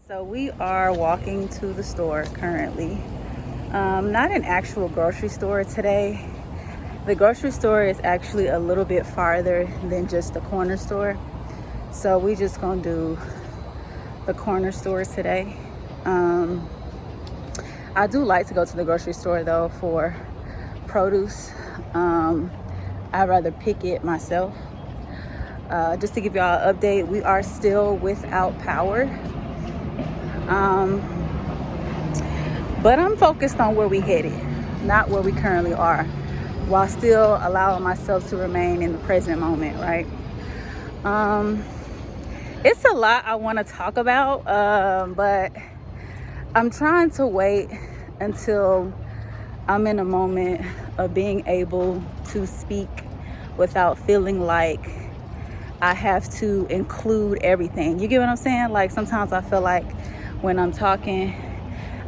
So we are walking to the store currently. Not an actual grocery store today. The grocery store is actually a little bit farther than just the corner store. So we just gonna do the corner store today. I do like to go to the grocery store though for produce. I'd rather pick it myself. Just to give y'all an update, we are still without power. But I'm focused on where we headed, not where we currently are, while still allowing myself to remain in the present moment, right? It's a lot I want to talk about, but I'm trying to wait until I'm in a moment of being able to speak without feeling like I have to include everything. You get what I'm saying? Like sometimes I feel like when I'm talking,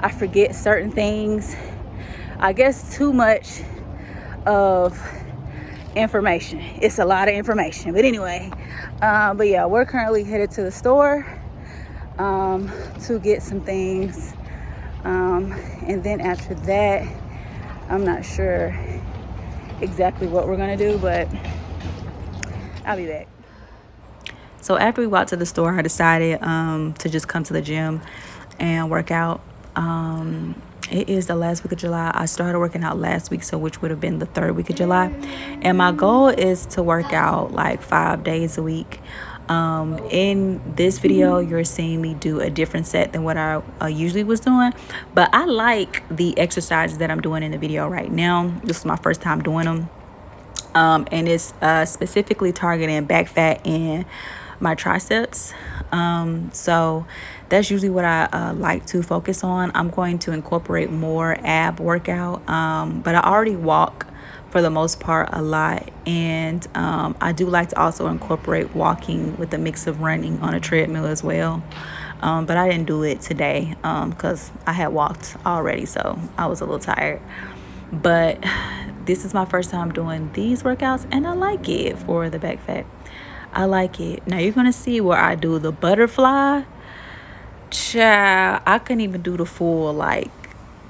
I forget certain things. I guess too much of information. It's a lot of information. But anyway, but yeah, we're currently headed to the store to get some things. And then after that, I'm not sure exactly what we're gonna do, but I'll be back. So after we walked to the store, I decided to just come to the gym and work out. It is the last week of July. I started working out last week, so which would have been the third week of July. And my goal is to work out like 5 days a week. In this video, you're seeing me do a different set than what I usually was doing. But I like the exercises that I'm doing in the video right now. This is my first time doing them. And it's specifically targeting back fat and my triceps. So that's usually what I like to focus on. I'm going to incorporate more ab workout, but I already walk for the most part a lot, and I do like to also incorporate walking with a mix of running on a treadmill as well. But I didn't do it today because I had walked already, so I was a little tired. But this is my first time doing these workouts, and I like it for the back fat. I like it. Now you're gonna see where I do the butterfly. Child, I couldn't even do the full like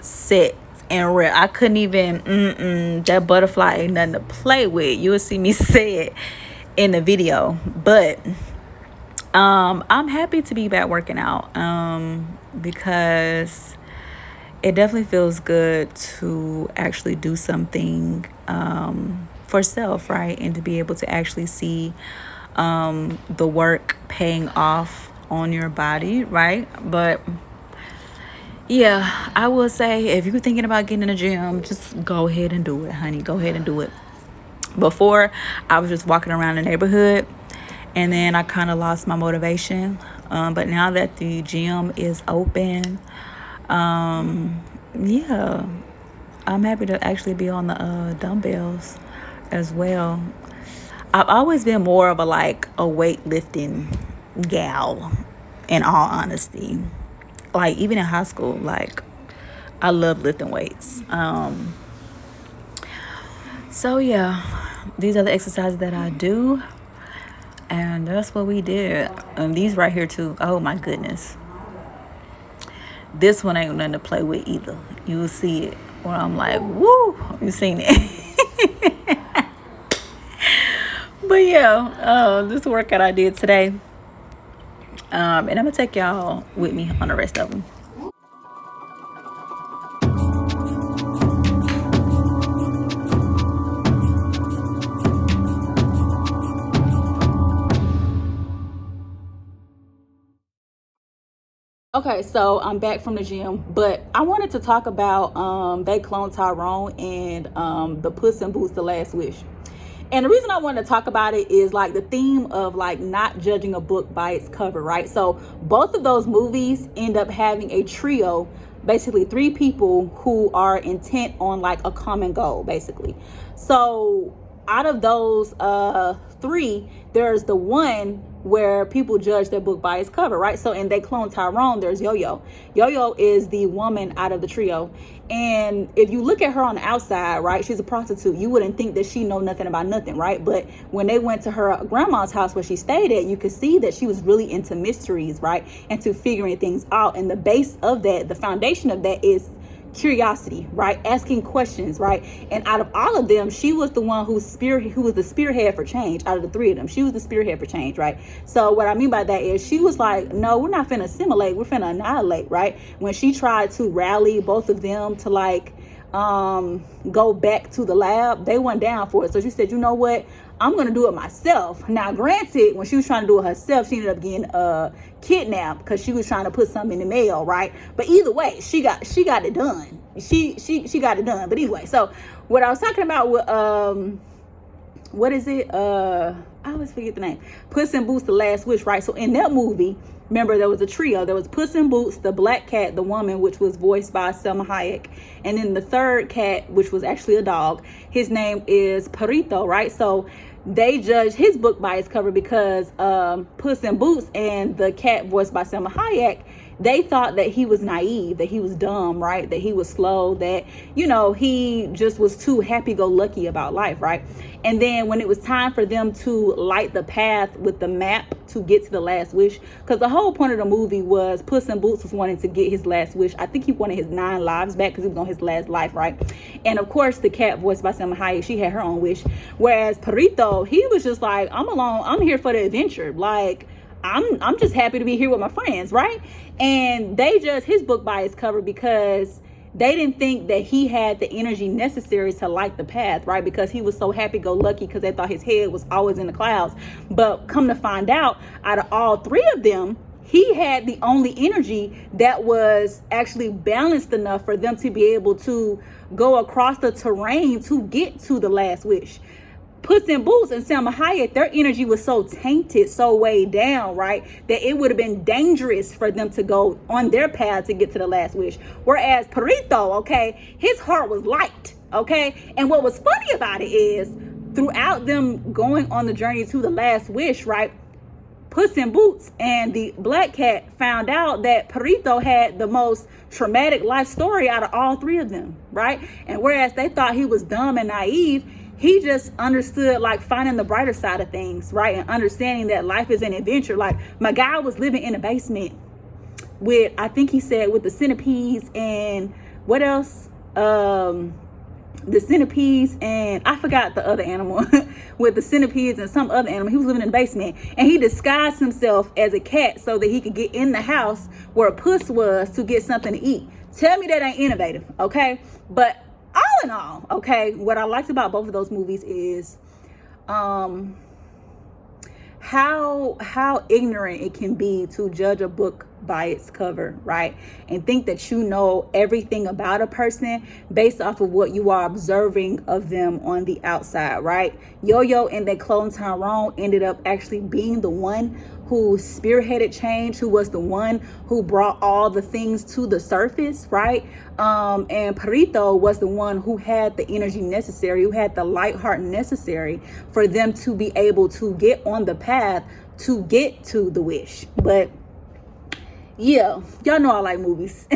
set and rep. I couldn't even. That butterfly ain't nothing to play with. You will see me say it in the video, but I'm happy to be back working out because it definitely feels good to actually do something for self, right? And to be able to actually see the work paying off on your body, right? But yeah, I will say if you're thinking about getting in the gym, just go ahead and do it, honey. Go ahead and do it. Before, I was just walking around the neighborhood, and then I kind of lost my motivation. But now that the gym is open, yeah, I'm happy to actually be on the dumbbells as well. I've always been more of a weightlifting gal, in all honesty. Like even in high school, like I love lifting weights. So yeah, these are the exercises that I do, and that's what we did. And these right here too. Oh my goodness. This one ain't nothing to play with either. You will see it where I'm like, woo, you seen it. But yeah, this workout I did today. And I'm gonna take y'all with me on the rest of them. Okay, so I'm back from the gym, but I wanted to talk about they clone Tyrone and the Puss in Boots: The Last Wish. And the reason I wanted to talk about it is like the theme of like not judging a book by its cover, right? So both of those movies end up having a trio, basically 3 people who are intent on like a common goal, basically. So out of those three, there's the one where people judge their book by its cover, right? So, and they clone Tyrone, there's Yo-Yo. Yo-Yo is the woman out of the trio. And if you look at her on the outside, right, she's a prostitute. You wouldn't think that she know nothing about nothing, right? But when they went to her grandma's house where she stayed at, you could see that she was really into mysteries, right? Into figuring things out. And the base of that, the foundation of that is curiosity, right? Asking questions, right? And out of all of them, she was the one who was the spearhead for change. Out of the three of them, she was the spearhead for change, right? So what I mean by that is she was like, no, we're not finna assimilate, we're finna annihilate, right? When she tried to rally both of them to like go back to the lab, they went down for it. So she said, you know what, I'm gonna do it myself. Now granted, when she was trying to do it herself, she ended up getting kidnapped because she was trying to put something in the mail, right? But either way, she got it done. She got it done. But anyway, so what I was talking about with what is it? I always forget the name. Puss in Boots: The Last Wish, right? So in that movie, remember there was a trio. There was Puss in Boots, the black cat, the woman, which was voiced by Selma Hayek, and then the third cat, which was actually a dog. His name is Perrito, right? So they judged his book by its cover because Puss in Boots and the cat voiced by Selma Hayek, they thought that he was naive, that he was dumb, right? That he was slow, that, you know, he just was too happy-go-lucky about life, right? And then when it was time for them to light the path with the map to get to the last wish, because the whole point of the movie was Puss in Boots was wanting to get his last wish. I think he wanted his 9 lives back because he was on his last life, right? And of course, the cat voiced by Selma Hayek, she had her own wish. Whereas Perrito, he was just like, I'm alone. I'm here for the adventure. Like, I'm just happy to be here with my friends, right? And they judged his book by its cover because they didn't think that he had the energy necessary to light the path, right? Because he was so happy-go-lucky because they thought his head was always in the clouds. But come to find out of all three of them, he had the only energy that was actually balanced enough for them to be able to go across the terrain to get to the last wish. Puss in Boots and Selma Hayek, their energy was so tainted, so weighed down, right, that it would have been dangerous for them to go on their path to get to the last wish. Whereas Perrito, okay, his heart was light, okay? And what was funny about it is throughout them going on the journey to the last wish, right, Puss in Boots and the black cat found out that Perrito had the most traumatic life story out of all three of them, right? And whereas they thought he was dumb and naive, he just understood like finding the brighter side of things, right? And understanding that life is an adventure. Like my guy was living in a basement with, I think he said with the centipedes and what else? The centipedes and I forgot the other animal with the centipedes and some other animal. He was living in the basement and he disguised himself as a cat so that he could get in the house where a puss was to get something to eat. Tell me that ain't innovative, okay? But all in all, okay, what I liked about both of those movies is how ignorant it can be to judge a book by its cover, right? And think that you know everything about a person based off of what you are observing of them on the outside, right? Yo-Yo and that clone Tyrone ended up actually being the one who spearheaded change, who was the one who brought all the things to the surface, right? And Perrito was the one who had the energy necessary, who had the light heart necessary for them to be able to get on the path to get to the wish. But yeah, y'all know I like movies.